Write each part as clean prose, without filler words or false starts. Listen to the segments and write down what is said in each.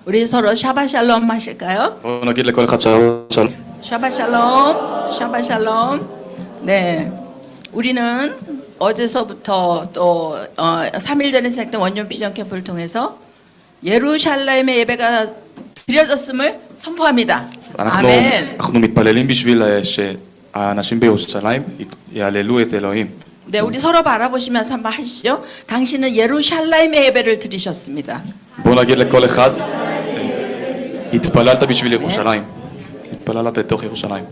우리 서로 샤바샬롬 하실까요? בואו נגיד לכל אחד שלום. 샤바샬롬, 샤바샬롬. 네, 우리는 어제서부터 또 3일 전에 시작된 원년 비전 캠프를 통해서 예루살렘의 예배가 드려졌음을 선포합니다. 아멘. אנחנו מתפללים בשביל שהאנשים בירושלים יעללו את אלוהים. 네, 우리 서로 바라보시면서 한번 하시죠. 당신은 예루살렘의 예배를 드리셨습니다. בואו נגיד לכל אחד, התפללת בשביל ירושלים. התפללת בתוך ירושלים.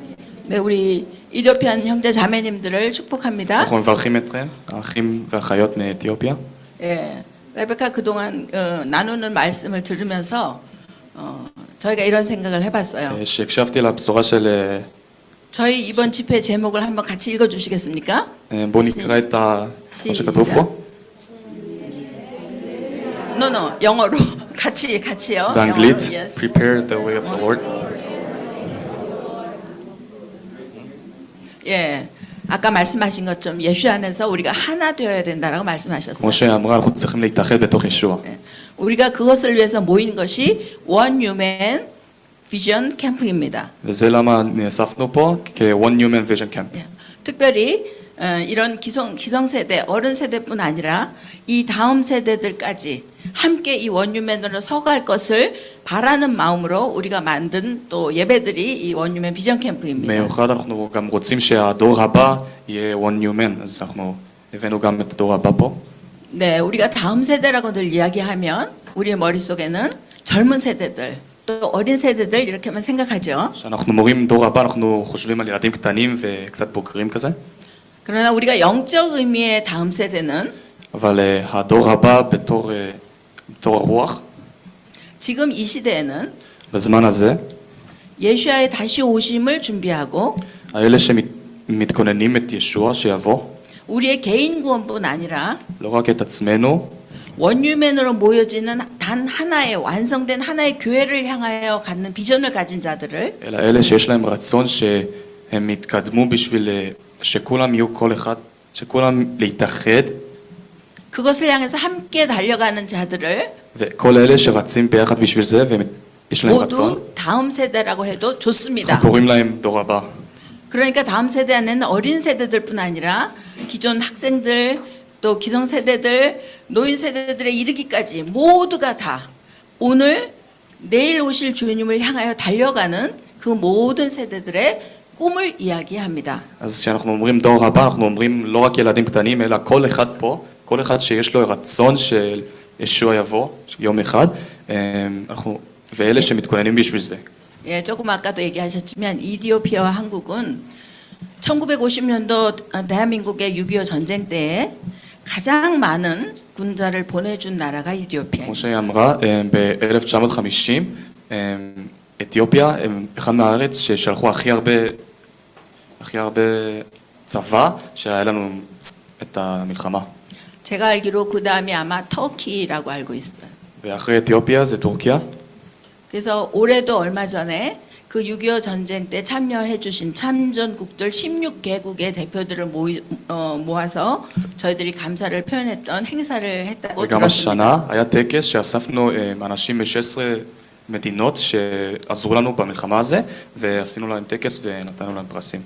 네, 우리 이디오피안 형제 자매님들을 축복합니다. אנחנו מברכים אתכם, האחים והאחיות מאתיופיה. 예, 레베카 그동안 나누는 말씀을 들으면서 저희가 이런 생각을 해봤어요. שהקשבתי לבשורה של... 저희 이번 집회 제목을 한번 같이 읽어주시겠습니까? בואו נקרא את מה שכתוב פה. No, 영어로 같이요. באנגלית, 영어로, yes. Prepare the way of the Lord. 예, 아까 말씀하신 것처럼 예수 안에서 우리가 하나 되어야 된다라고 말씀하셨어요. כמו שאמרה, אנחנו צריכים להתאחד בתוך ישוע. 예, 우리가 그것을 위해서 모인 것이 One Human Vision 캠프입니다. וזה למה נאספנו פה כ-One Human Vision Camp. 예, 특별히 이런 기성세대, 어른 세대뿐 아니라 이 다음 세대들까지 함께 이 원유맨으로 서갈 것을 바라는 마음으로 우리가 만든 또 예배들이 이 원유맨 비전 캠프입니다. מיוחד אנחנו גם רוצים שהדור הבא יהיה One Human, אז אנחנו הבאנו גם את הדור הבא פה. 네, 우리가 다음 세대라고 늘 이야기하면 우리의 머릿속에는 젊은 세대들, 또 어린 세대들 이렇게만 생각하죠. כשאנחנו מורים דור הבא אנחנו חושבים על ילדים קטנים וקצת בוגרים כזה. 그러나 우리가 영적 의미의 다음 세대는 אבל הדור הבא בתור הרוח, 지금 이 시대에는 בזמן הזה, 예수야의 다시 오심을 준비하고 האלה שמתכוננים את ישוע שיבוא, 우리의 개인 구원뿐 아니라 לא רק את עצמנו, 원유맨으로 모여지는 단 하나의 완성된 하나의 교회를 향하여 갖는 비전을 가진 자들을 אלא אלה שיש להם רצון שהם יתקדמו בשביל שכולם יהיו כל אחד, שכולם להתאחד, 그것을 향해서 함께 달려가는 자들을 וכל אלה שרצים ביחד בשביל זה ויש להם רצון, 모두 다음 세대라고 해도 좋습니다. אנחנו קוראים להם דור הבא. 그러니까 다음 세대 안에는 어린 세대들뿐 아니라 기존 학생들 또 기성 세대들 노인 세대들에 이르기까지 모두가 다 오늘 내일 오실 주님을 향하여 달려가는 그 모든 세대들의 꿈을 이야기합니다. אז כשאנחנו אומרים דור הבא, אנחנו אומרים לא רק ילדים קטנים, אלא כל אחד פה, כל אחד שיש לו רצון שישוע יבוא יום אחד, ואלה שמתכוננים בשביל זה. 예, 조금 아까도 얘기하셨지만 이디오피아와 한국은 1950년도 대한민국의 6.25 전쟁 때에 가장 많은 군자를 보내준 나라가 כמו 이디오피아입니다. שהיא אמרה, ב-1950, אתיופיה הם אחד מהארץ ששלחו הכי הרבה צבא שהיה לנו את המלחמה. 제가 알기로 그 다음이 아마 터키라고 알고 있어요. ואחרי אתיופיה זה טורקיה. 그래서 올해도 얼마 전에 그 6.25 전쟁 때 참여해 주신 참전국들 16개국의 대표들을 모아서 저희들이 감사를 표현했던 행사를 했다고 וגם 들었습니다. השנה היה טקס שאספנו אנשים מ-16 מדינות שעזרו לנו במלחמה הזה, ועשינו להם טקס ונתנו להם פרסים.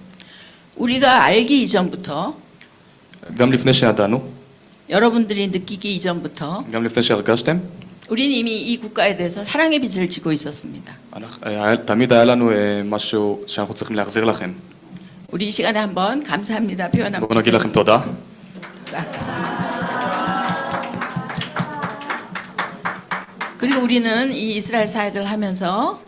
우리가 알기 이전부터 גם לפני שידענו, 여러분들이 느끼기 이전부터 גם לפני שהרגשתם, 우리는 이미 이 국가에 대해서 사랑의 빚을 지고 있었습니다. תמיד היה לנו משהו שאנחנו צריכים להחזיר לכם. 우리 이 시간에 한번 감사합니다. 표현 한번 בואו נגיד לכם תודה. 그리고 우리는 이 이스라엘 사역을 하면서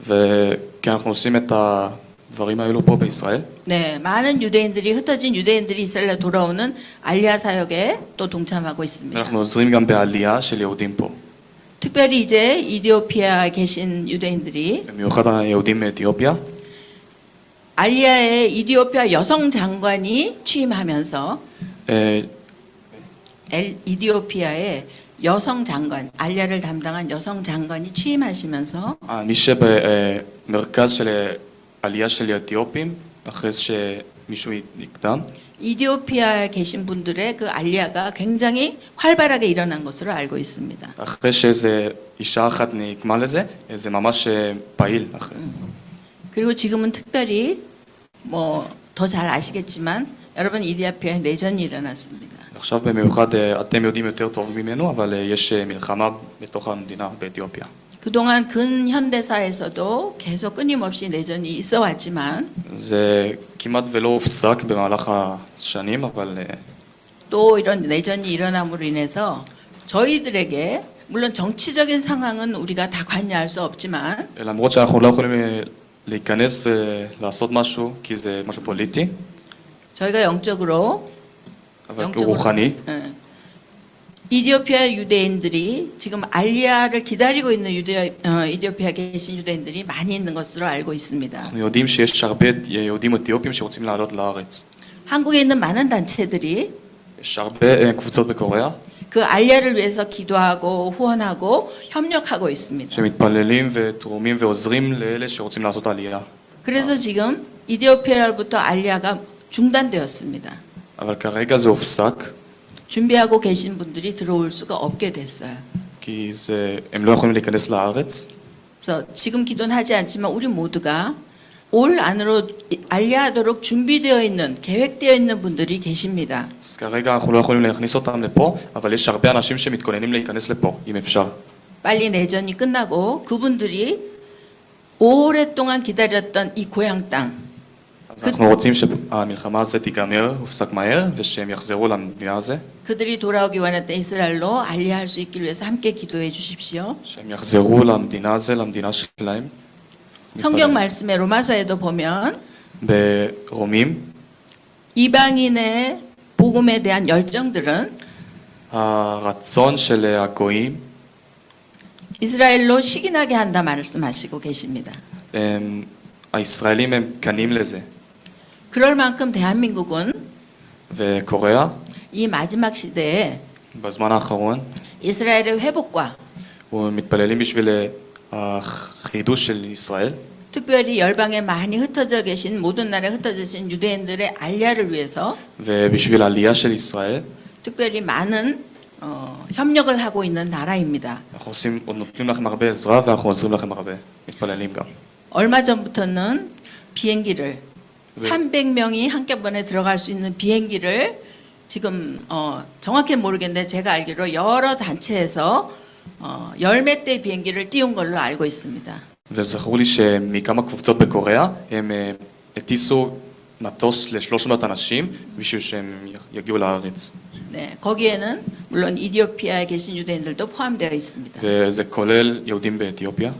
וכי אנחנו עושים את הדברים האלו פה בישראל, 네, 많은 유대인들이 흩어진 유대인들이 이스라엘에 돌아오는 알리아 사역에 또 동참하고 있습니다. אנחנו עוזרים גם בעלייה של יהודים פה. 특별히 이제 이디오피아에 계신 유대인들이 במיוחד היהודים מאתיופיה, 알리아의 이디오피아 여성 장관이 취임하면서 이디오피아의 여성 장관, 알리아를 담당한 여성 장관이 취임하시면서 מי שבמרכז של עלייה של אתיופים, אחרי שמישהו נקדם, 이디오피아에 계신 분들의 그 알리아가 굉장히 활발하게 일어난 것으로 알고 있습니다. אחרי שאיזה אישה אחת נקמה לזה, זה ממש פעיל. 그리고 지금은 특별히 뭐 더 잘 아시겠지만 여러분 이디오피아에 내전이 일어났습니다. עכשיו במיוחד אתם יודעים יותר טוב ממנו, אבל יש מלחמה בתוך המדינה באתיופיה. 그동안 근현대사에서도 계속 끊임없이 내전이 있어 왔지만 זה כמעט ולא הופסק במהלך השנים, אבל 또 이런 내전이 일어남으로 인해서 저희들에게 물론 정치적인 상황은 우리가 다 관여할 수 없지만 למרות שאנחנו לא יכולים להיכנס ולעשות משהו, כי זה משהו פוליטי, 저희가 영적으로 אבל רוחני, 이디오피아 유대인들이 지금 알리아를 기다리고 있는 이디오피아에 계신 유대인들이 많이 있는 것으로 알고 있습니다. אנחנו יודעים שיש הרבה יהודים אתיופים שרוצים לעלות לארץ. 한국에 있는 많은 단체들이 יש הרבה קבוצות בקוריאה 그 알리아를 위해서 기도하고 후원하고 협력하고 있습니다. שמתפללים ותרומים ועוזרים לאלה שרוצים לעשות עלייה. 그래서 지금 이디오피아로부터 알리아가 중단되었습니다. אבל כרגע זה הופסק, 준비하고 계신 분들이 들어올 수가 없게 됐어요. כי הם לא יכולים להיכנס לארץ. 그래서 지금 기도는 하지 않지만 우리 모두가 올 안으로 알리아하도록 준비되어 있는 계획되어 있는 분들이 계십니다. אז כרגע אנחנו לא יכולים להכניס אותם לפה, אבל יש הרבה אנשים שמתכוננים להיכנס לפה, אם אפשר. 빨리 내전이 끝나고 그분들이 오랫동안 기다렸던 이 고향 땅 אז אנחנו רוצים שהמלחמה הזאת תיגמר, הופסק מהר, ושהם יחזרו למדינה הזאת, 그들이 돌아오기 원했던 이스라엘로 알리할 수 있기를 위해서 함께 기도해 주십시오. שהם יחזרו למדינה הזאת, למדינה שלהם. 성경 말씀에 로마서에도 보면 ברומים, 이방인의 복음에 대한 열정들은 הרצון של הגויים, 이스라엘로 식인하게 한다 말씀하시고 계십니다. הישראלים הם קנים לזה. 그럴 만큼 대한민국은 וקוריאה, 이 마지막 시대에 בזמן האחרון, 이스라엘의 회복과 ומתפללים בשביל החידוש של ישראל, 특별히 열방에 많이 흩어져 계신 모든 나라에 흩어져 계신 유대인들의 알리아를 위해서 ובשביל העלייה של ישראל, 특별히 많은 협력을 하고 있는 나라입니다. אנחנו נותנים לכם הרבה עזרה ואנחנו עוזרים לכם הרבה, מתפללים גם. 얼마 전부터는 비행기를 300명이 한꺼번에 들어갈 수 있는 비행기를 지금 정확히 모르겠는데 제가 알기로 여러 단체에서 열몇 대 비행기를 띄운 걸로 알고 있습니다. וזכרו לי שמכמה קבוצות בקוריאה הם הטיסו מטוס ל-300 אנשים בשביל שהם יגיעו לארץ. 네, 거기에는 물론 이디오피아에 계신 유대인들도 포함되어 있습니다. וזה כולל יהודים באתיופיה.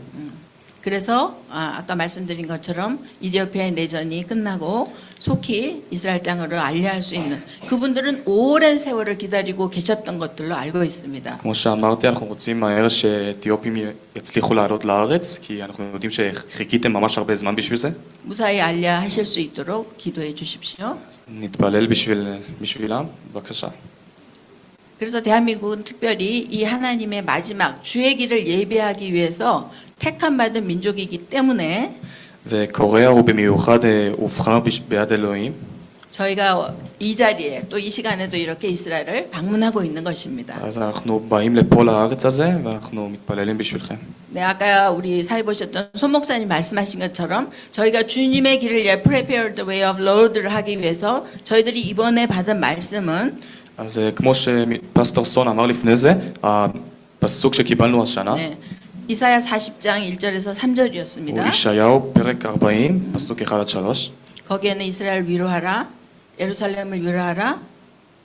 그래서 아까 말씀드린 것처럼 이디오피아의 내전이 끝나고 속히 이스라엘 땅으로 알리할 수 있는 그분들은 오랜 세월을 기다리고 계셨던 것들로 알고 있습니다. כמו שאמרתי, אנחנו רוצים מהר שאתיופים יצליחו לעלות לארץ, כי אנחנו יודעים שחיכיתם ממש הרבה זמן בשביל זה. 무사히 알리아 하실 수 있도록 기도해 주십시오. אז נתפלל בשבילם, בבקשה. 그래서 대한민국은 특별히 이 하나님의 마지막 주의 길을 예배하기 위해서 택함 받은 민족이기 때문에 וקוריאה הוא במיוחד הובחר ביד אלוהים. 저희가 이 자리에 또 이 시간에도 이렇게 이스라엘을 방문하고 있는 것입니다. אז אנחנו באים לפה לארץ הזה ואנחנו מתפללים בשבילכם. 네, 아까 우리 사회 보셨던 손 목사님 말씀하신 것처럼 저희가 주님의 길을 위해 prepare the way of Lord를 하기 위해서 저희들이 이번에 받은 말씀은 אז כמו שפסטור סון אמר לפני זה, הפסוק שקיבלנו השנה, 네, 이사야 40장 1절에서 הוא 3절이었습니다. ישעיהו פרק 40, פסוק 1-3. 거기에는 이스라엘 위로하라, 예루살렘을 위로하라,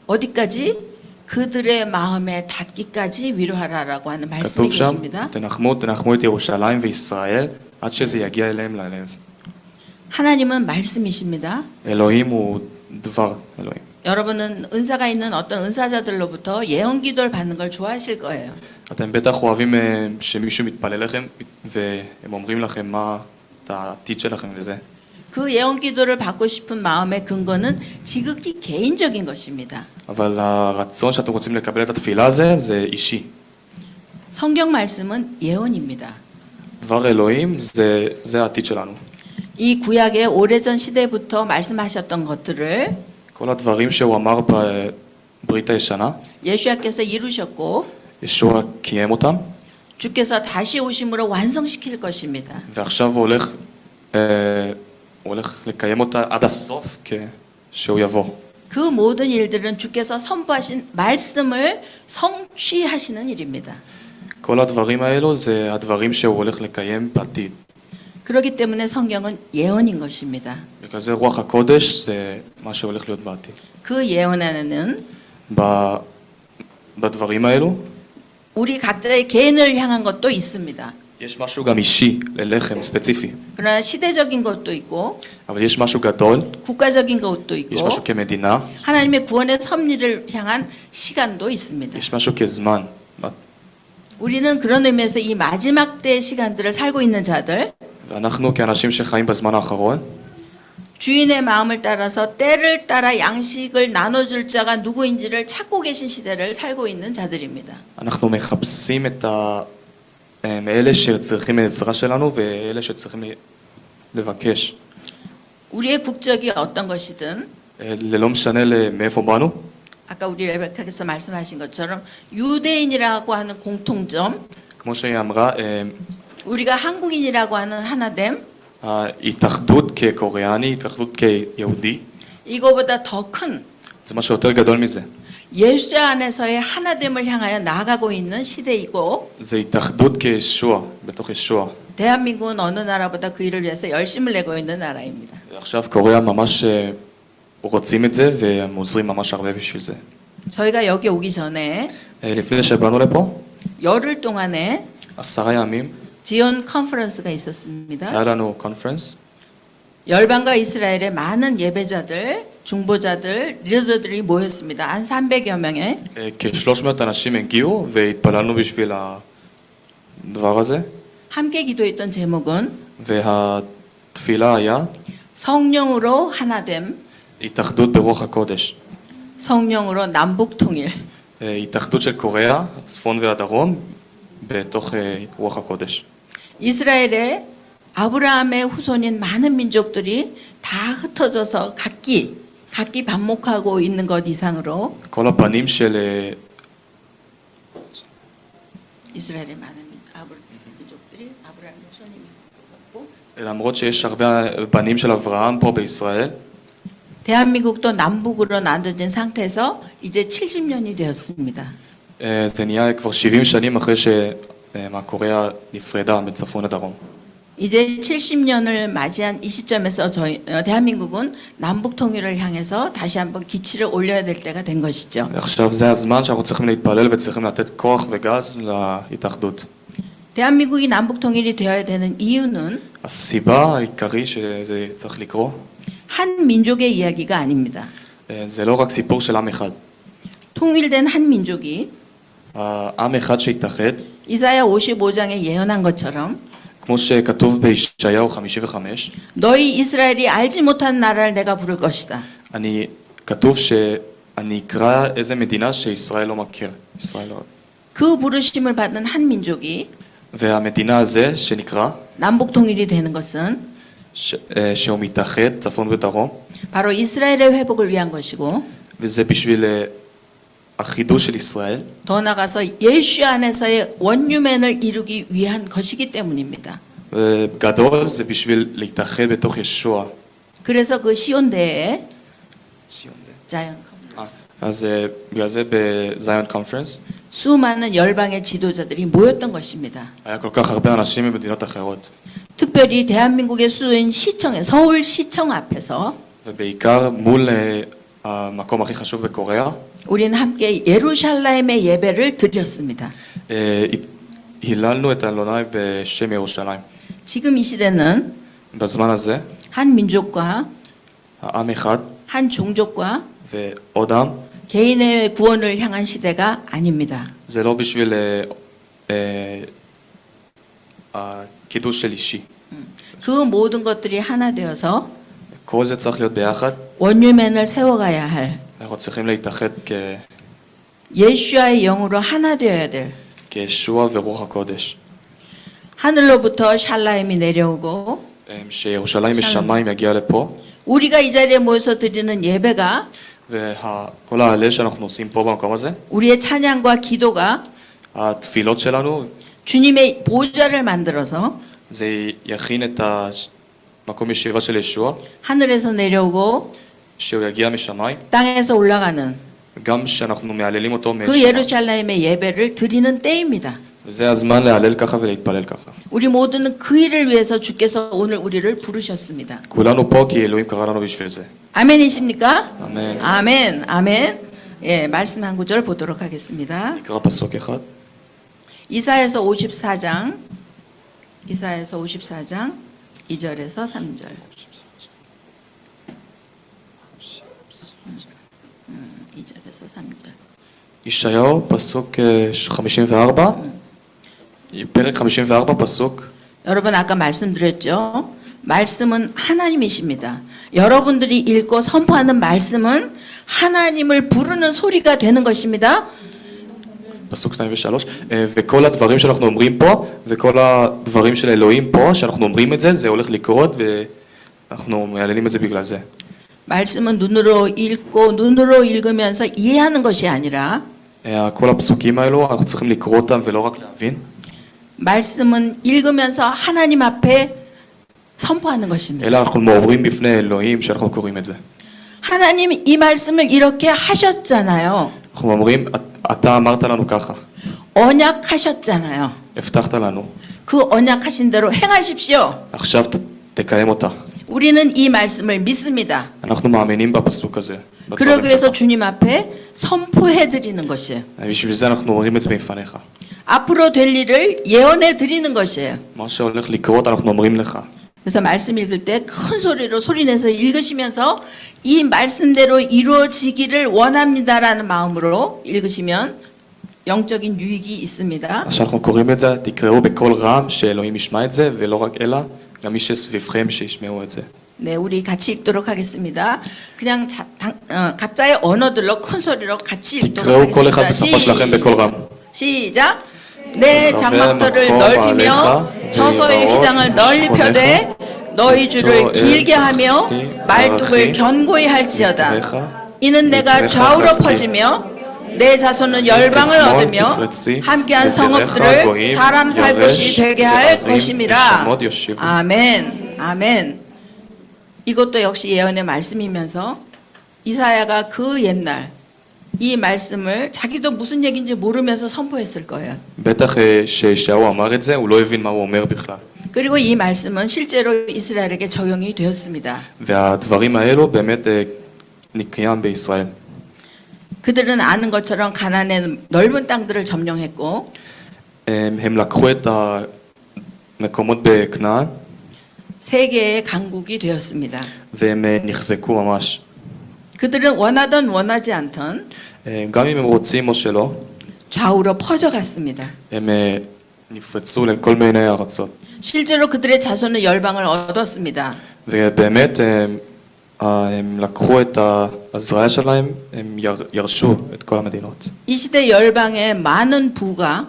어디까지? 그들의 마음에 닿기까지 위로하라라고 하는 말씀이 כתוב שם, 계십니다. תנחמו את ירושלים וישראל עד שזה יגיע אליהם ללב. 하나님은 말씀이십니다. אלוהים הוא דבר אלוהים. 여러분은 은사가 있는 어떤 은사자들로부터 예언 기도를 받는 걸 좋아하실 거예요. אתם בטח אוהבים שמישהו מתפלל לכם והם אומרים לכם מה העתיד שלכם וזה. 그 예언 기도를 받고 싶은 마음의 근거는 지극히 개인적인 것입니다. אבל הרצון שאתם רוצים לקבל את התפילה הזה זה אישי. 성경 말씀은 예언입니다. דבר אלוהים זה העתיד שלנו. 이 구약의 오래전 시대부터 말씀하셨던 것들을 כל הדברים שהוא אמר בברית הישנה, 예수님께서 이루셨고 ישוע קיים אותם, 주께서 다시 오심으로 완성시킬 것입니다. ועכשיו הוא הולך לקיים אותה עד הסוף כשהוא יבוא. 그 모든 일들은 주께서 선포하신 말씀을 성취하시는 일입니다. כל הדברים האלו זה הדברים שהוא הולך לקיים בעתיד. 그렇기 때문에 성경은 예언인 것입니다. בגלל זה רוח הקודש זה מה שהולך להיות בעתיד. 그 예언 안에는 בדברים האלו 우리 각자의 개인을 향한 것도 있습니다. יש משהו גם אישי ללחם ספציפי, 그러나 시대적인 것도 있고 אבל יש משהו גדול, 국가적인 것도 יש 있고 משהו כמדינה, 하나님의 구원의 섭리를 향한 시간도 있습니다. יש משהו כזמן. 우리는 그런 의미에서 이 마지막 때의 시간들을 살고 있는 자들, ואנחנו כאנשים שחיים בזמן האחרון, 주인의 마음을 따라서 때를 따라 양식을 나눠줄 자가 누구인지를 찾고 계신 시대를 살고 있는 자들입니다. אנחנו מחפשים אלה שצריכים עזרה שלנו ואלה שצריכים לבקש. 우리의 국적이 어떤 것이든 ללא משנה מאיפה באנו, 아까 우리 레베카께서 말씀하신 것처럼 유대인이라고 하는 공통점, כמו שהיא אמרה, 우리가 한국인이라고 하는 하나됨, ההתאחדות כקוריאני, התאחדות כיהודי, 이거보다 더 큰 זה משהו יותר גדול מזה. 예수 안에서의 하나됨을 향하여 나아가고 있는 시대이고 זה התאחדות כישוע, בתוך ישוע. 대한민국은 어느 나라보다 그 일을 위해서 열심을 내고 있는 나라입니다. עכשיו קוריאה ממש רוצים את זה והם עוזרים ממש הרבה בשביל זה. 저희가 여기 오기 전에 לפני שבאנו לפה, 열흘 동안에 10 ימים, 지온 컨퍼런스가 있었습니다. היה לנו קונפרנס, 열방과 이스라엘의 많은 예배자들, 중보자들, 리더들이 모였습니다. 한 300여 명의. כ-300 אנשים הגיעו והתפללנו בשביל הדבר הזה, 함께 기도했던 제목은 והתפילה היה 성령으로 하나됨, התאחדות ברוח הקודש. 성령으로 남북 통일. התאחדות של קוריאה, הצפון והדרום, בתוך רוח הקודש. 이스라엘의 아브라함의 후손인 많은 민족들이 다 흩어져서 각기 반목하고 있는 것 이상으로 כל הבנים של 이스라엘의 많은 민족들이 아브라함의 후손이고 למרות שיש הרבה בנים של אברהם פה בישראל, 대한민국도 남북으로 나눠진 상태에서 이제 70년이 되었습니다. זה נהיה כבר 70 שנים אחרי שקוריאה נפרדה בין צפון לדרום. 이제 70년을 맞이한 이 시점에서 대한민국은 남북 통일을 향해서 다시 한번 기치를 올려야 될 때가 된 것이죠. עכשיו זה הזמן שאנחנו צריכים להתפלל וצריכים לתת כוח וגז להתאחדות. 대한민국이 남북 통일이 되어야 되는 이유는 הסיבה העיקרית שזה צריך לקרות, 한 민족의 이야기가 아닙니다. זה לא רק סיפור של עם אחד. 통일된 한 민족이 עם אחד שהתאחד, 이사야 55장에 예언한 것처럼 כמו שכתוב בישעיהו 55, 너희 이스라엘이 알지 못한 나라를 내가 부를 것이다. כתוב שאני אקרא איזה מדינה שישראל לא מכיר. ישראל לא... 그 부르심을 받은 한 민족이 והמדינה הזה שנקרא, 남북 통일이 되는 것은 שהוא מתאחד צפון ודרום, 바로 이스라엘의 회복을 위한 것이고 וזה בשביל החידוש של ישראל, 더 나아가서 예수 안에서의 원유맨을 이루기 위한 것이기 때문입니다. וגדול זה בשביל להתאחד בתוך ישוע. 그래서 그 시온대에 ציונ데. 자이언 컨퍼런스 אז בגלל זה בזיון קונפרנס 수많은 열방의 지도자들이 모였던 것입니다. היה כל כך הרבה אנשים ממדינות אחרות, 특별히 대한민국의 수도인 시청에 서울 시청 앞에서 ובעיקר מול המקום הכי חשוב בקוריאה, 우리는 함께 예루살렘의 예배를 드렸습니다. היללנו את אלוהים בשם ירושלים. 지금 이 시대는 בזמן הזה, 한 민족과 העם אחד 한 종족과 ועוד עם, 개인의 구원을 향한 시대가 아닙니다. זה לא בשביל הקידוש של אישי. 그 모든 것들이 하나 되어서 כל זה צריך להיות ביחד, 원유맨을 세워가야 할 אנחנו צריכים להתאחד 예수와의 영으로 하나 되어야 될 כישוע ורוח הקודש. 하늘로부터 샬라임이 내려오고 שירושלים משמיים יגיע לפה, 우리가 이 자리에 모여서 드리는 예배가 וכל ההלל שאנחנו עושים פה במקום הזה, 우리의 찬양과 기도가 התפילות שלנו, 주님의 보좌를 만들어서 זה יכין את המקום ישיבה של ישוע, 하늘에서 내려오고 שהוא יגיע משמיים, 땅에서 올라가는 גם שאנחנו מהללים אותו 그 משמיים. 예루살렘의 예배를 드리는 때입니다. וזה הזמן להלל ככה ולהתפלל ככה. 우리 모두는 그 일을 위해서 주께서 오늘 우리를 부르셨습니다. כולנו פה כי אלוהים קרא לנו בשביל זה. 아멘이십니까? 아멘. 아멘. 아멘. 예, 말씀 한 구절 보도록 하겠습니다. נקרא פסוק אחד. 이사야서 54장 2절에서 3절. 2절에서 3절. ישעיהו, פסוק 54, פרק 54, פסוק. 여러분 아까 말씀드렸죠? 말씀은 하나님이십니다. 여러분들이 읽고 선포하는 말씀은 하나님을 부르는 소리가 되는 것입니다. פסוק 2 ו-3, וכל הדברים שאנחנו אומרים פה, וכל הדברים של אלוהים פה, שאנחנו אומרים את זה, זה הולך לקרות, ואנחנו מהללים את זה בגלל זה. 말씀은 눈으로 읽고 눈으로 읽으면서 이해하는 것이 아니라 כל הפסוקים האלו, אנחנו צריכים לקרוא אותם ולא רק להבין. 말씀은 읽으면서 하나님 앞에 선포하는 것입니다. אלא אנחנו מעוררים בפני אלוהים שאנחנו קוראים את זה. 하나님 이 말씀을 이렇게 하셨잖아요. אנחנו אומרים, אתה אמרת לנו ככה, 언약하셨잖아요. הבטחת לנו, 그 언약하신 대로 행하십시오. עכשיו תקיים אותה. 우리는 이 말씀을 믿습니다. אנחנו מאמינים בפסוק הזה. 그러기 위해서 주님 앞에 선포해 드리는 것이에요. בשביל זה אנחנו אומרים את זה בפניך. 앞으로 될 일을 예언해 드리는 것이에요. מה שהולך לקרות אנחנו אומרים לך. 그래서 말씀 읽을 때 큰 소리로 소리내서 읽으시면서 이 말씀대로 이루어지기를 원합니다라는 마음으로 읽으시면 영적인 유익이 있습니다. כשאנחנו קוראים את זה, תקראו בקול רם שאלוהים ישמע את זה, ולא רק אלא, גם מי שסביבכם שישמעו את זה. 네, 우리 같이 읽도록 하겠습니다. 그냥 각자의 언어들로 큰 소리로 같이 읽도록 תקראו כל אחד 하겠습니다. בשפה שלכם בקול רם. 시작. 내 장막들을 넓히며 저소의 휘장을 넓이 펴되 너희 줄을 길게 하며 말뚝을 견고히 할지어다. 이는 내가 좌우로 퍼지며 내 자손은 열방을 얻으며 함께한 성읍들을 사람 살 곳이 되게 할 것임이라. 아멘. 아멘. 이것도 역시 예언의 말씀이면서 이사야가 그 옛날 이 말씀을 자기도 무슨 얘기인지 모르면서 선포했을 거예요. בטח שישעיהו אמר את זה, הוא לא הבין מה הוא אומר בכלל. 그리고 이 말씀은 실제로 이스라엘에게 적용이 되었습니다. והדברים האלו באמת נקיים בישראל. 그들은 아는 것처럼 가나안의 넓은 땅들을 점령했고 הם לקחו את המקומות בכנען, 세계의 강국이 되었습니다. והם נחזקו ממש. 그들은 원하든 원하지 않든 גם אם הם רוצים או שלא, 좌우로 퍼져갔습니다. הם נפרצו לכל מיני ארצות. 실제로 그들의 자손은 열방을 얻었습니다. ובאמת הם לקחו את הזרעה שלהם, הם ירשו את כל המדינות. 이 시대 열방의 많은 부가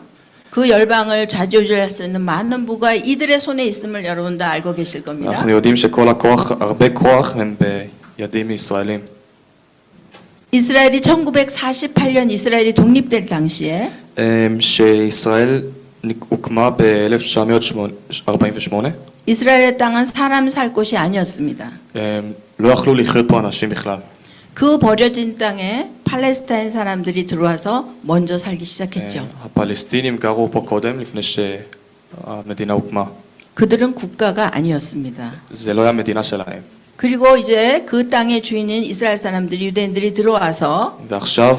그 열방을 좌지우지할 수 있는 많은 부가 이들의 손에 있음을 여러분도 알고 계실 겁니다. אנחנו יודעים שכל הכוח, הרבה כוח הם בידים ישראלים. 이스라엘이 1948년 이스라엘이 독립될 당시에 שישראל הוקמה ב-1948, 이스라엘의 땅은 사람 살 곳이 아니었습니다. לא יכלו לחיות פה אנשים בכלל. 그 버려진 땅에 팔레스타인 사람들이 들어와서 먼저 살기 시작했죠. הפלסטינים גרו פה קודם, לפני שהמדינה הוקמה. 그들은 국가가 아니었습니다. זה לא היה מדינה שלהם. 그리고 이제 그 땅의 주인인 이스라엘 사람들이 유대인들이 들어와서 ועכשיו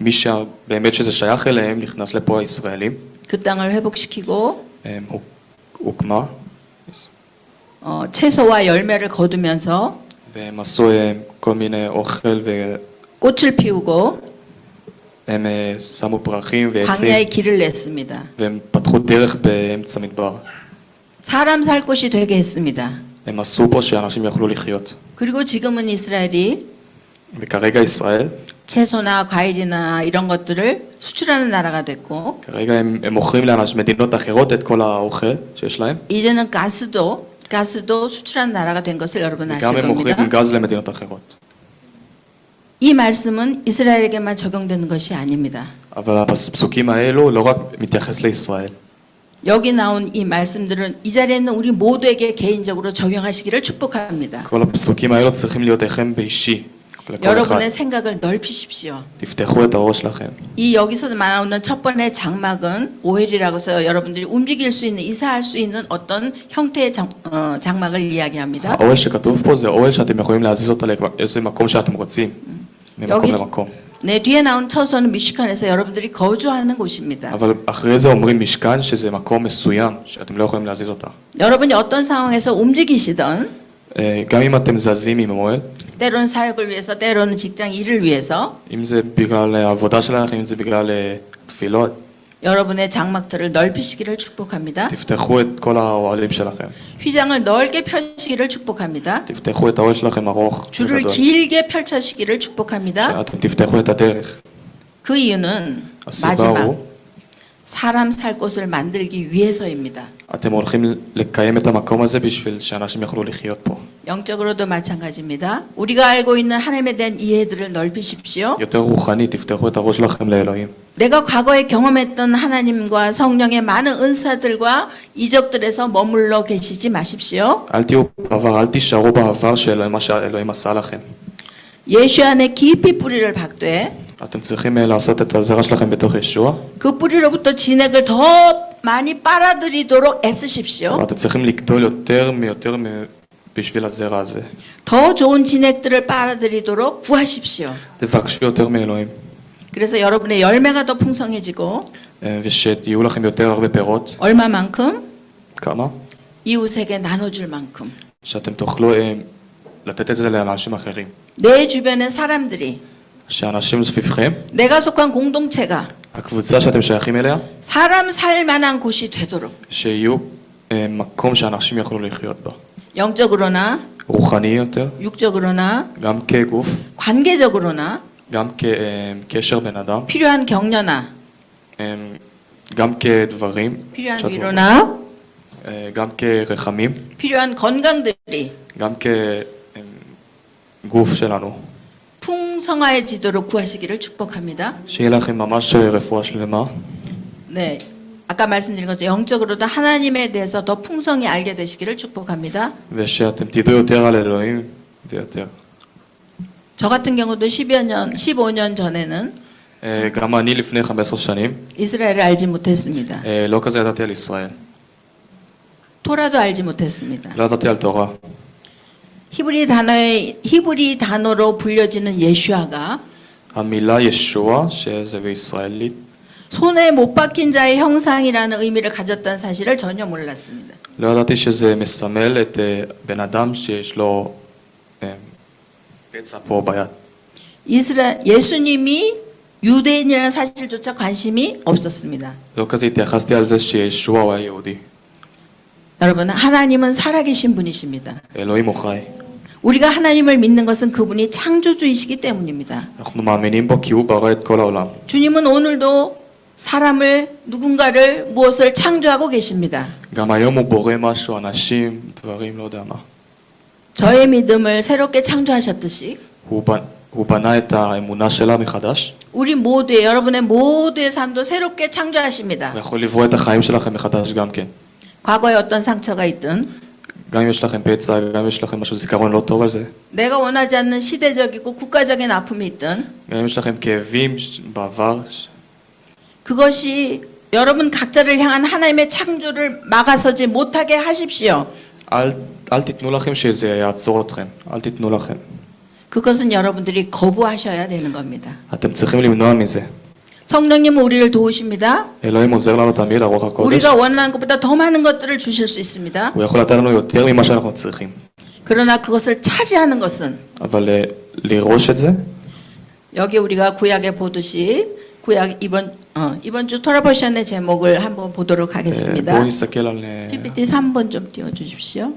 מי שבאמת שזה שייך אליהם נכנס לפה הישראלים. 그 땅을 회복시키고 הוקמה. 채소와 열매를 거두면서 והם עשו כל מיני אוכל 꽃을 피우고 והם שמו פרחים ועצים. 광야의 길을 냈습니다. והם פתחו דרך באמצע מדבר. 사람 살 곳이 되게 했습니다. הם עשו פה שאנשים יוכלו לחיות. 그리고 지금은 이스라엘이 וכרגע ישראל, 채소나 과일이나 이런 것들을 수출하는 나라가 됐고 כרגע הם מוכרים למדינות אחרות את כל האוכל שיש להם. 이제는 가스도 수출하는 나라가 된 것을 여러분 아실 גם הם 겁니다. מוכרים גז למדינות אחרות. 이 말씀은 이스라엘에게만 적용되는 것이 아닙니다. אבל הפסוקים האלו לא רק מתייחס לישראל. 여기 나온 이 말씀들은 이 자리에 있는 우리 모두에게 개인적으로 적용하시기를 축복합니다. כל הפסוקים האלו צריכים להיות לכם באישי, לכל אחד. 여러분의 생각을 넓히십시오. תפתחו את הראש שלכם. 이 여기서 나오는 첫 번째 장막은 오헬이라고 해서 여러분들이 움직일 수 있는, 이사할 수 있는 어떤 형태의 장막을 이야기합니다. האוהל שכתוב פה זה אוהל שאתם יכולים להזיז אותה לאיזה מקום שאתם רוצים, ממקום למקום. 네, 뒤에 나온 처소는 미시칸에서 여러분들이 거주하는 곳입니다. אבל אחרי זה אומרים משכן שזה מקום מסוים שאתם לא יכולים להזיז אותה. 여러분이 어떤 상황에서 움직이시던 גם אם אתם זזים עם האוהל, 때로는 사역을 위해서, 때로는 직장 일을 위해서 אם זה בגלל העבודה שלכם, אם זה בגלל תפילות, 여러분의 장막들을 넓히시기를 축복합니다. תפתחו את כל האוהלים שלכם. 휘장을 넓게 펴시기를 축복합니다. תפתחו את האוהל שלכם ארוך 줄을 וגדול. 길게 펼쳐시기를 축복합니다. שאתם תפתחו את הדרך. 그 이유는 הסיבה 마지막 הוא, 사람 살 곳을 만들기 위해서입니다. אתם הולכים לקיים את המקום הזה בשביל שאנשים יוכלו לחיות פה. 영적으로도 마찬가지입니다. 우리가 알고 있는 하나님에 대한 이해들을 넓히십시오. יותר רוחני, תפתחו את הראש שלכם לאלוהים. 내가 과거에 경험했던 하나님과 성령의 많은 은사들과 이적들에서 머물러 계시지 마십시오. אל תהיו בעבר, אל תישארו בעבר של מה שאלוהים עשה לכם. 예수 안에 깊이 뿌리를 박되 אתם צריכים לעשות את הזרע שלכם בתוך ישוע, 그 뿌리로부터 진액을 더 많이 빨아들이도록 애쓰십시오. ואתם צריכים לגדול יותר בשביל הזרע הזה. 더 좋은 진액들을 빨아들이도록 구하십시오. תבקשו יותר מאלוהים, 그래서 여러분의 열매가 더 풍성해지고 ושיהיו לכם יותר הרבה פירות. 얼마만큼? כמה? 이웃에게 나눠줄 만큼. שאתם תוכלו לתת את זה לאנשים אחרים. 내 주변의 사람들이 שאנשים סביבכם, 내가 속한 공동체가 הקבוצה שאתם שייכים אליה, 사람 살 만한 곳이 되도록 שיהיו מקום שאנשים יוכלו לחיות בו. 영적으로나 רוחני יותר, 육적으로나 גם כגוף, 관계적으로나 גם כקשר בין אדם, 필요한 격려나 גם כדברים, 필요한 שאת- 위로나 גם כרחמים, 필요한 건강들이 גם כגוף שלנו. 풍성해지도록 구하시기를 축복합니다. שיהיה לכם ממש רפואה שלמה, 네, 아까 말씀드린 것처럼 영적으로도 하나님에 대해서 더 풍성히 알게 되시기를 축복합니다. ושאתם תדעו יותר על אלוהים ויותר. 저 같은 경우도 15년 전에는 גם אני לפני 15 שנים, 이스라엘을 알지 못했습니다. לא כזה ידעתי על ישראל. 토라도 알지 못했습니다. לא ידעתי על תורה. 히브리 단어로 불려지는 예슈아가 המילה ישוע, שזה בישראלית, 손에 못 박힌 자의 형상이라는 의미를 가졌다는 사실을 전혀 몰랐습니다. לא ידעתי שזה מסמל את בן אדם שיש לו פצע פה ביד. 예수님이 유대인이라는 사실조차 관심이 없었습니다. לא כזה התייחסתי על זה שישוע הוא היה יהודי. 여러분, 하나님은 살아계신 분이십니다. אלוהים הוא חי. 우리가 하나님을 믿는 것은 그분이 창조주이시기 때문입니다. אנחנו מאמינים בו כי הוא ברא את כל העולם. 주님은 오늘도 사람을, 누군가를, 무엇을 창조하고 계십니다. גם היום הוא בורא משהו, אנשים, דברים, לא יודע מה. 저의 믿음을 새롭게 창조하셨듯이 הוא בנה את האמונה שלה מחדש. 우리 모두의, 여러분의 모두의 삶도 새롭게 창조하십니다. הוא יכול לברוא את החיים שלכם מחדש גם כן. 과거에 어떤 상처가 있든 גם אם יש לכם פצע, גם אם יש לכם משהו זיכרון לא טוב על זה, 내가 원하지 않는 시대적이고 국가적인 아픔이 있든 גם אם יש לכם כאבים בעבר, 그것이 여러분 각자를 향한 하나님의 창조를 막아서지 못하게 하십시오. אל תיתנו לכם שזה יעצור אתכם, אל תיתנו לכם. 그것은 여러분들이 거부하셔야 되는 겁니다. אתם צריכים למנוע מזה. 성령님은 우리를 도우십니다. אלוהים עוזר לנו תמיד, הרוח הקודש. 우리가 원하는 것보다 더 많은 것들을 주실 수 있습니다. הוא יכול לתת לנו יותר ממה שאנחנו צריכים. 그러나 그것을 차지하는 것은 אבל לראש את זה, 여기 우리가 구약에 보듯이 구약 이번 주 토라버션의 제목을 한번 보도록 하겠습니다. בואו נסתכל על... PPT 3번 좀 띄워 주십시오.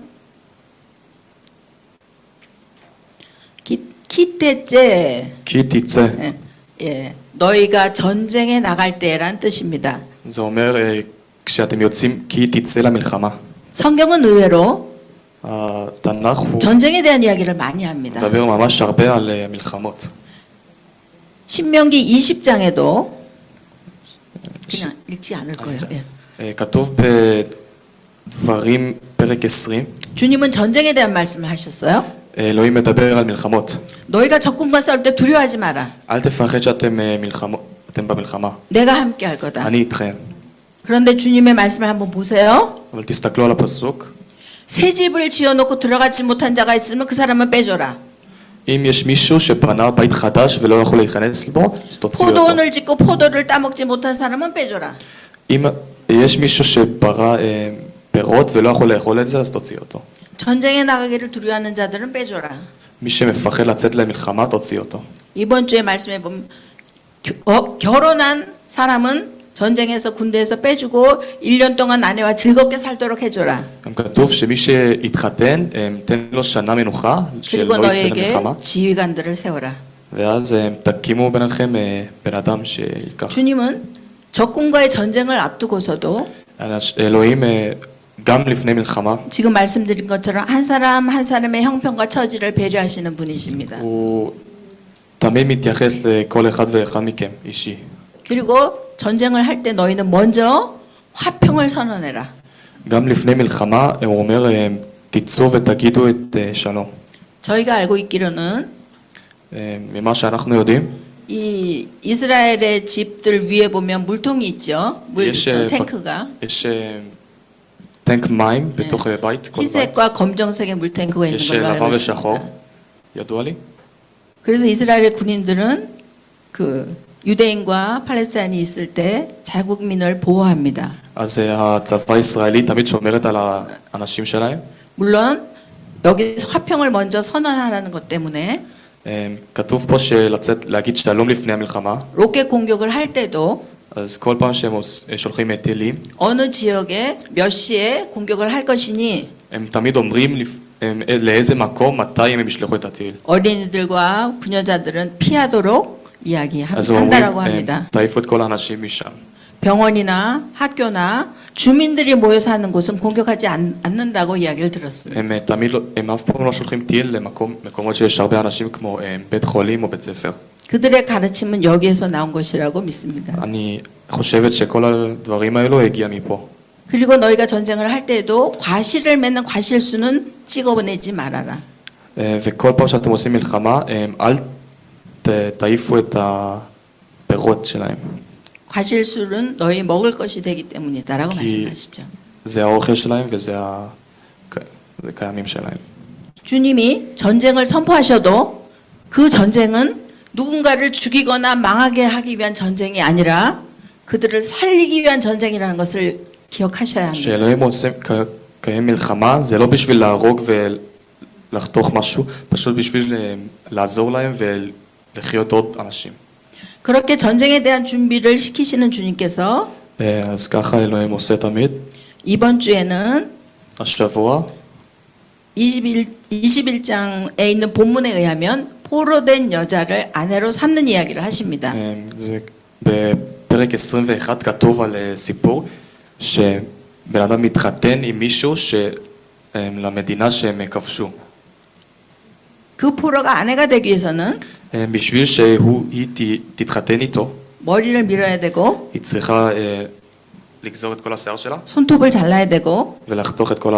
기때째 כי תצא. 예, 너희가 전쟁에 나갈 때란 뜻입니다. זה אומר כשאתם יוצאים, כי תצא למלחמה. 성경은 의외로 התנ"ך הוא 전쟁에 대한 이야기를 많이 합니다. מדבר ממש הרבה על מלחמות. 신명기 20장에도 그냥 읽지 않을 거예요. 예. כתוב בדברים פרק 20, 주님은 전쟁에 대한 말씀을 하셨어요. אלוהים מדבר על מלחמות. 너희가 적군과 싸울 때 두려워하지 마라. אל תפחד שאתם אתם במלחמה. 내가 함께 할 거다. אני איתכם. 그런데 주님의 말씀을 한번 보세요. אבל תסתכלו על הפסוק. 새 집을 지어놓고 들어가지 못한 자가 있으면 그 사람은 빼줘라. אם יש מישהו שבנה בית חדש ולא יכול להיכנס בו, אז תוציאו אותו. 포도원을 짓고 포도를 따먹지 못한 사람은 빼줘라. אם יש מישהו שברא פירות ולא יכול לאכול את זה, אז תוציאו אותו. 전쟁에 나가기를 두려워하는 자들은 빼줘라. מי שמפחד לצאת למלחמה, תוציאו אותו. 이번 주에 말씀해 보면 결혼한 사람은 전쟁에서 군대에서 빼주고 1년 동안 아내와 즐겁게 살도록 해줘라. גם כתוב שמי שהתחתן, תן לו שנה מנוחה, 그리고 שלא יצא 너에게 למלחמה. 지휘관들을 세워라. ואז תקימו ביניכם בן אדם שייקח. 주님은 적군과의 전쟁을 앞두고서도 אלוהים גם לפני מלחמה, 지금 말씀드린 것처럼 한 사람 한 사람의 형편과 처지를 배려하시는 분이십니다. הוא תמיד מתייחס לכל אחד ואחד מכם, אישי. 그리고 전쟁을 할 때 너희는 먼저 화평을 선언해라. גם לפני מלחמה, הוא אומר, תצאו ותגידו את שלום. 저희가 알고 있기로는 ממה שאנחנו יודעים, 이 이스라엘의 집들 위에 보면 물통이 있죠. יש 탱크가 יש טנק מים בתוך בית, כל בית. 흰색과 검정색의 물탱크가 있는 יש 걸로 알고 לבן ושחור, 있습니다. ידוע לי. 그래서 이스라엘의 군인들은 그 유대인과 팔레스타인이 있을 때 자국민을 보호합니다. אז הצבא הישראלי תמיד שומרת על האנשים שלהם. 물론 여기서 화평을 먼저 선언하라는 것 때문에 כתוב פה שלצאת, להגיד שלום לפני המלחמה, 로켓 공격을 할 때도 אז כל פעם שהם שולחים טילים, 어느 지역에 몇 시에 공격을 할 것이니 הם תמיד אומרים לאיזה מקום, מתי הם ישלחו את הטיל. 어린이들과 부녀자들은 피하도록 אז הם אומרים, 이야기한다라고 합니다. תעיפו את כל האנשים משם. 병원이나 학교나 주민들이 모여 사는 곳은 공격하지 않는다고 이야기를 들었습니다. הם תמיד, הם אף פעם לא שולחים טיל למקומות שיש הרבה אנשים כמו בית חולים או בית ספר. 그들의 가르침은 여기에서 나온 것이라고 믿습니다. אני חושבת שכל הדברים האלו הגיע מפה. 그리고 너희가 전쟁을 할 때에도 과실을 맺는 과실수는 찍어내지 말아라. וכל פעם שאתם עושים מלחמה, אל תעיפו את הפירות שלהם. 과실수는 너희 먹을 것이 되기 때문이다라고 말씀하시죠. זה האוכל שלהם וזה הקיימים שלהם. 주님이 전쟁을 선포하셔도 그 전쟁은 누군가를 죽이거나 망하게 하기 위한 전쟁이 아니라 그들을 살리기 위한 전쟁이라는 것을 기억하셔야 합니다. שאלוהים רוצה לקיים מלחמה, זה לא בשביל להרוג ולחתוך משהו, פשוט בשביל לעזור להם ולחיות עוד אנשים. 그렇게 전쟁에 대한 준비를 시키시는 주님께서 אז ככה אלוהים עושה תמיד. 이번 주에는 השבוע 21장에 있는 본문에 의하면 포로된 여자를 아내로 삼는 이야기를 하십니다. זה בפרק 21 כתוב על סיפור שבן אדם מתחתן עם מישהו למדינה שהם כבשו. 그 포로가 아내가 되기 위해서는 בשביל שהיא תתחתן איתו, 머리를 밀어야 되고 היא צריכה לגזור את כל השיער שלה 손톱을 잘라야 되고 ולחתוך את כל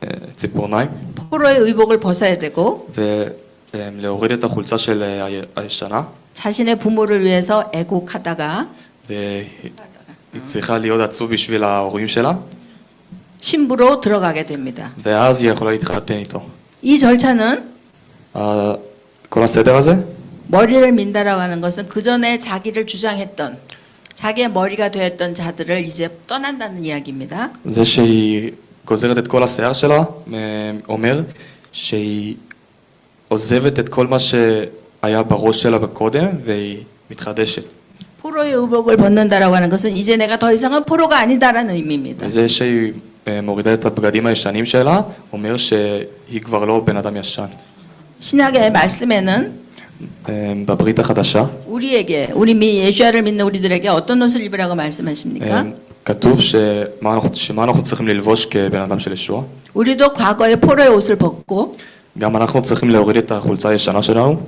הציפורניים 포로의 의복을 벗어야 되고 ולהוריד את החולצה של הישנה, 자신의 부모를 위해서 애곡하다가 והיא צריכה להיות עצוב בשביל ההורים שלה, 신부로 들어가게 됩니다. ואז היא יכולה להתחתן איתו. 이 절차는 כל הסדר הזה, 머리를 민다라고 하는 것은 그 전에 자기를 주장했던 자기의 머리가 되었던 자들을 이제 떠난다는 이야기입니다. זה שהיא גוזרת את כל השיער שלה, אומר שהיא עוזבת את כל מה שהיה בראש שלה בקודם והיא מתחדשת. 포로의 의복을 벗는다라고 하는 것은 이제 내가 더 이상은 포로가 아니다라는 의미입니다. זה שהיא מורידה את הבגדים הישנים שלה, אומר שהיא כבר לא בן אדם ישן. 신약의 말씀에는 בברית החדשה 우리에게 우리 예수를 믿는 우리들에게 어떤 옷을 입으라고 말씀하십니까? כתוב שמה אנחנו צריכים ללבוש כבן אדם של ישוע. 우리도 과거의 포로의 옷을 벗고 גם אנחנו צריכים להוריד את החולצה הישנה שלנו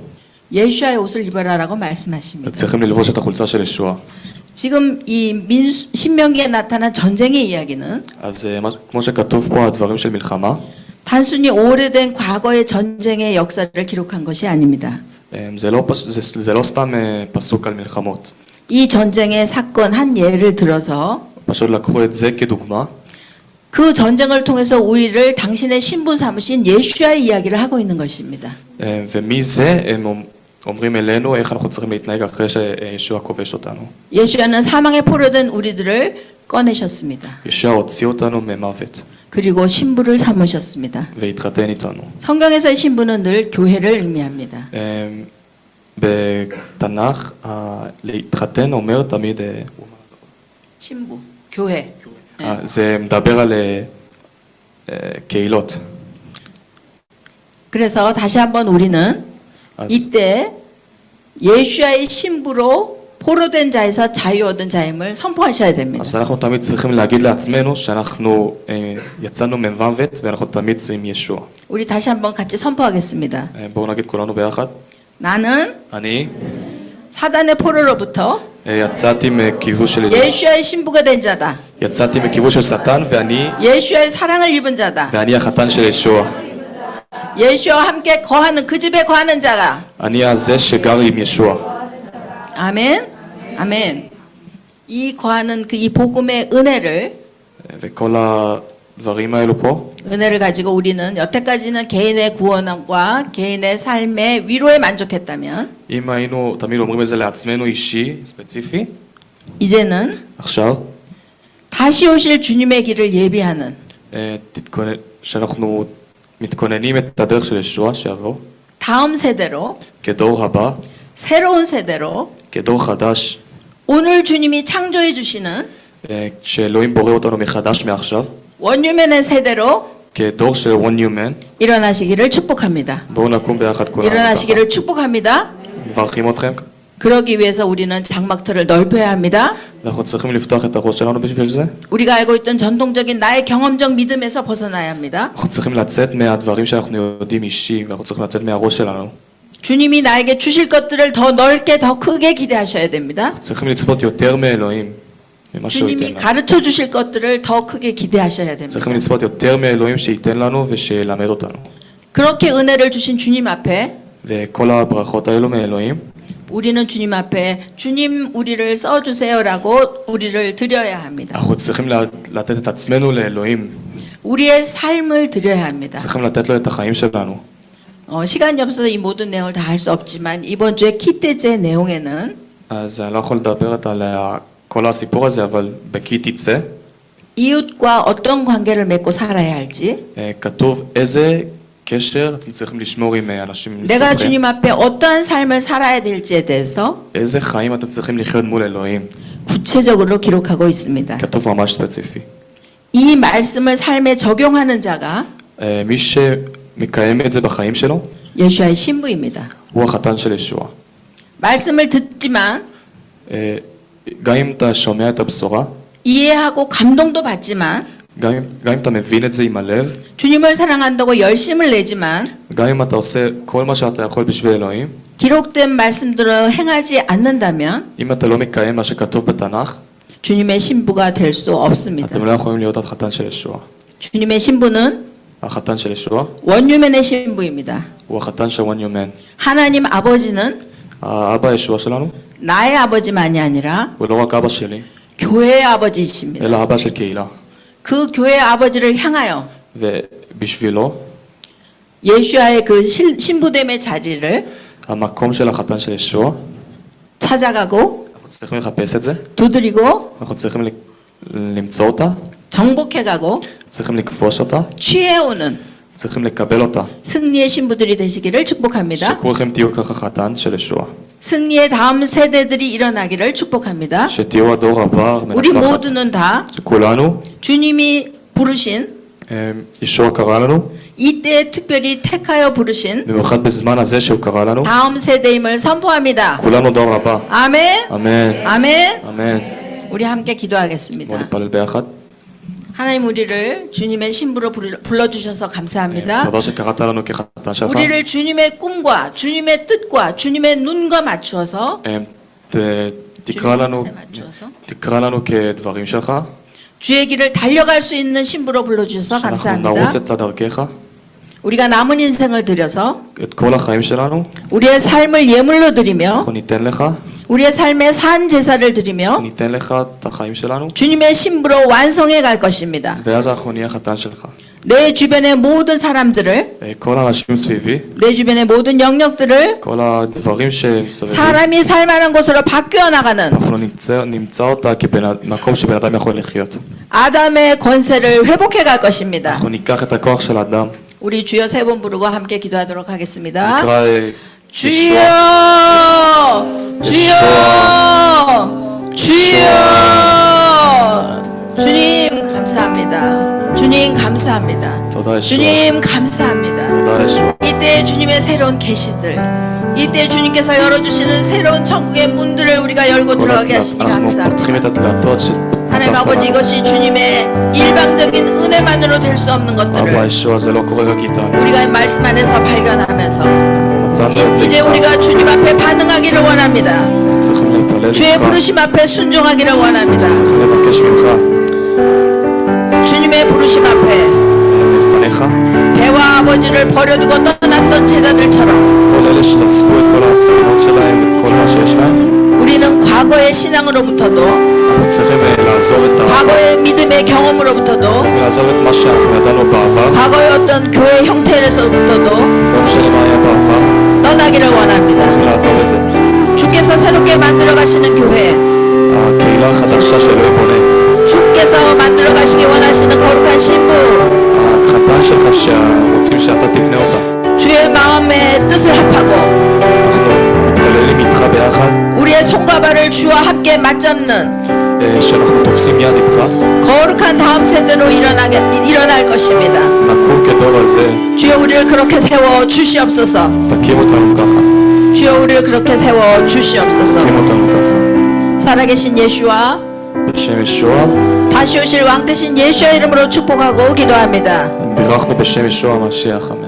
예수와의 옷을 입어라라고 말씀하십니다. צריכים ללבוש את החולצה של ישוע. 지금 이 신명기에 나타난 전쟁의 이야기는 אז כמו שכתוב פה, הדברים של מלחמה, 단순히 오래된 과거의 전쟁의 역사를 기록한 것이 아닙니다. זה לא סתם פסוק על מלחמות. 이 전쟁의 사건 한 예를 들어서 פשוט לקחו את זה כדוגמה, 그 전쟁을 통해서 우리를 당신의 신부 삼으신 예수와의 이야기를 하고 있는 것입니다. ומזה הם אומרים אלינו איך אנחנו צריכים להתנהג אחרי שישוע כובש אותנו. 예수와는 사망에 포로된 우리들을 꺼내셨습니다. ישוע הוציא אותנו ממוות 그리고 신부를 삼으셨습니다. והתחתן איתנו. 성경에서의 신부는 늘 교회를 의미합니다. בתנ"ך להתחתן אומר תמיד, 신부, 교회. זה מדבר על קהילות. 그래서 다시 한번 우리는 אז 이때 예수와의 신부로 포로된 자에서 자유 얻은 자임을 선포하셔야 됩니다. אז אנחנו תמיד צריכים להגיד לעצמנו שאנחנו יצאנו ממוות ואנחנו תמיד עם ישוע. 우리 다시 한번 같이 선포하겠습니다. בואו נגיד כולנו ביחד. 나는 אני 사단의 포로로부터 יצאתי מכיבוש של 예수와의 신부가 된 자다. יצאתי מכיבוש של שטן ואני 예수와의 사랑을 입은 자다. ואני החתן של ישוע. 예수와 함께 거하는 그 집에 거하는 자가. אני הזה שגר עם ישוע. 아멘. 아멘. 이 거하는 그 이 복음의 은혜를 וכל הדברים האלו פה, 은혜를 가지고 우리는 여태까지는 개인의 구원과 개인의 삶의 위로에 만족했다면 אם היינו תמיד אומרים את זה לעצמנו אישי, ספציפי, 이제는 עכשיו, 다시 오실 주님의 길을 예비하는 שאנחנו מתכוננים את הדרך של ישוע שיבוא, 다음 세대로 כדור הבא, 새로운 세대로 כדור חדש, 오늘 주님이 창조해 주시는 שאלוהים בורא אותנו מחדש מעכשיו, 원유맨의 세대로 כדור של one new man. 일어나시기를 축복합니다. בואו נקום ביחד כולנו. 일어나시기를 축복합니다. מברכים אתכם. 그러기 위해서 우리는 장막터를 넓혀야 합니다. אנחנו צריכים לפתוח את הראש שלנו בשביל זה. 우리가 알고 있던 전통적인 나의 경험적 믿음에서 벗어나야 합니다. אנחנו צריכים לצאת מהדברים שאנחנו יודעים אישי, ואנחנו צריכים לצאת מהראש שלנו. 주님이 나에게 주실 것들을 더 넓게 더 크게 기대하셔야 됩니다. אנחנו צריכים לצפות יותר מאלוהים, ממה שהוא 주님이 ייתן לנו. 가르쳐 주실 것들을 더 크게 기대하셔야 됩니다. צריכים לצפות יותר מאלוהים שייתן לנו ושילמד אותנו. 그렇게 은혜를 주신 주님 앞에 וכל הברכות האלו מאלוהים, 우리는 주님 앞에 주님 우리를 써주세요라고 우리를 드려야 합니다. אנחנו צריכים לתת את עצמנו לאלוהים. 우리의 삶을 드려야 합니다. צריכים לתת לו את החיים שלנו. 시간이 없어서 이 모든 내용을 다 할 수 없지만 이번 주에 키테제 내용에는 אז אני לא יכול לדבר על כל הסיפור הזה, אבל בכי תצא, 이웃과 어떤 관계를 맺고 살아야 할지 כתוב איזה קשר אתם צריכים לשמור עם אנשים 내가 מסביבכם. 주님 앞에 어떠한 삶을 살아야 될지에 대해서 איזה חיים אתם צריכים לחיות מול אלוהים. 구체적으로 기록하고 있습니다. כתוב ממש ספציפי. 이 말씀을 삶에 적용하는 자가 מי שמקיים את זה בחיים שלו, 예수와의 신부입니다. הוא החתן של ישוע. 말씀을 듣지만 גם אם אתה שומע את הבשורה, 이해하고 감동도 받지만 גם אם אתה מבין את זה עם הלב, 주님을 사랑한다고 열심을 내지만 גם אם אתה עושה כל מה שאתה יכול בשביל אלוהים, 기록된 말씀대로 행하지 않는다면 אם אתה לא מקיים מה שכתוב בתנ"ך, 주님의 신부가 될 수 없습니다. אתם לא יכולים להיות החתן של ישוע. 주님의 신부는 החתן של ישוע 원유맨의 신부입니다. הוא החתן של one human. 하나님 아버지는 האבא ישוע שלנו 나의 아버지만이 아니라 הוא לא רק אבא שלי, 교회의 아버지이십니다. אלא אבא של קהילה. 그 교회의 아버지를 향하여 ובשבילו, 예수와의 그 신부됨의 자리를 המקום של החתן של ישוע, 찾아가고 אנחנו צריכים לחפש את זה, 두드리고 אנחנו צריכים למצוא אותה, 정복해가고 צריכים לכבוש אותה, 취해오는 צריכים לקבל אותה. 승리의 신부들이 되시기를 축복합니다. שכולכם תהיו ככה חתן של ישוע. 승리의 다음 세대들이 일어나기를 축복합니다. שתהיו הדור הבא 우리 מנצחת. 모두는 다 שכולנו, 주님이 부르신 ישוע קרא לנו, 이때 특별히 택하여 부르신 במיוחד בזמן הזה שהוא קרא לנו, 다음 세대임을 선포합니다. כולנו דור הבא. 아멘. אמן. 아멘. אמן. 우리 함께 בואו 기도하겠습니다. נתפלל ביחד. 하나님 우리를 주님의 신부로 불러주셔서 감사합니다. תודה שקראת לנו כחתן שלך. 우리를 주님의 꿈과 주님의 뜻과 주님의 눈과 맞추어서 ת- תקרא לנו, 주님의 뜻에 맞추어서 תקרא לנו כדברים שלך. 주의 길을 달려갈 수 있는 신부로 불러주셔서 שאנחנו 감사합니다. נרוץ את דרכך. 우리가 남은 인생을 들여서 את כל החיים שלנו. 우리의 삶을 예물로 드리며 אנחנו ניתן לך. 우리의 삶의 산 제사를 드리며 ניתן לך את החיים שלנו. 주님의 신부로 완성해 갈 것입니다. ואז אנחנו נהיה חתן שלך. 내 주변의 모든 사람들을 כל האנשים סביבי, 내 주변의 모든 영역들을 כל הדברים שמסביבי, 사람이 살만한 곳으로 바뀌어 나가는 אנחנו נמצא אותה כמקום שבן אדם יכול לחיות. 아담의 권세를 회복해 갈 것입니다. אנחנו ניקח את הכוח של האדם, 우리 주여 세 번 부르고 함께 기도하도록 하겠습니다. נקרא 주여, 주여, 주여. 주님 감사합니다. 주님 감사합니다. תודה ישוע, 주님 감사합니다. תודה ישוע. 이때 주님의 새로운 계시들, 이때 주님께서 열어주시는 새로운 천국의 문들을 우리가 열고 כל 들어가게 הדלת- 하시니 אנחנו 감사합니다. פותחים את הדלתות של 하나님 פתחת 아버지 לנו. 이것이 주님의 일방적인 은혜만으로 될 수 없는 אבא 것들을 ישוע, זה לא קורה רק איתנו. 우리가 말씀 안에서 발견하면서 מצאנו את זה 이제 איתך. 우리가 주님 앞에 반응하기를 원합니다. אנחנו צריכים להתפלל 주의 איתך. 부르심 앞에 순종하기를 원합니다. צריכים לבקש ממך, 주님의 부르심 앞에 לפניך. 배와 아버지를 버려두고 떠났던 제자들처럼 כל אלה שתאספו את כל הספינות שלהם, את כל מה שיש להם, 우리는 과거의 신앙으로부터도 אנחנו צריכים לעזוב את ה... 과거의 믿음의 경험으로부터도 צריכים לעזוב את מה שאנחנו ידענו בעבר, 과거의 어떤 교회 형태에서부터도 לא משנה מה היה בעבר, 떠나기를 원합니다. צריכים לעזוב את זה. 주께서 새롭게 만들어 가시는 교회, הקהילה החדשה שאלוהים בונה, 주께서 만들어 가시기 원하시는 거룩한 신부, החתן שלך שרוצים שאתה תבנה אותה. 주의 마음의 뜻을 합하고 אנחנו מתפללים איתך ביחד, 우리의 손과 발을 주와 함께 맞잡는 שאנחנו תופסים יד איתך, 거룩한 다음 세대로 일어날 것입니다. נקום כדור הזה, 주여 우리를 그렇게 세워 주시옵소서. תקים אותנו ככה, 주여 우리를 그렇게 세워 주시옵소서. תקים אותנו ככה. 살아계신 예수와 בשם ישוע, 다시 오실 왕 되신 예수의 이름으로 축복하고 기도합니다. בירכנו בשם ישוע המשיח, אמן.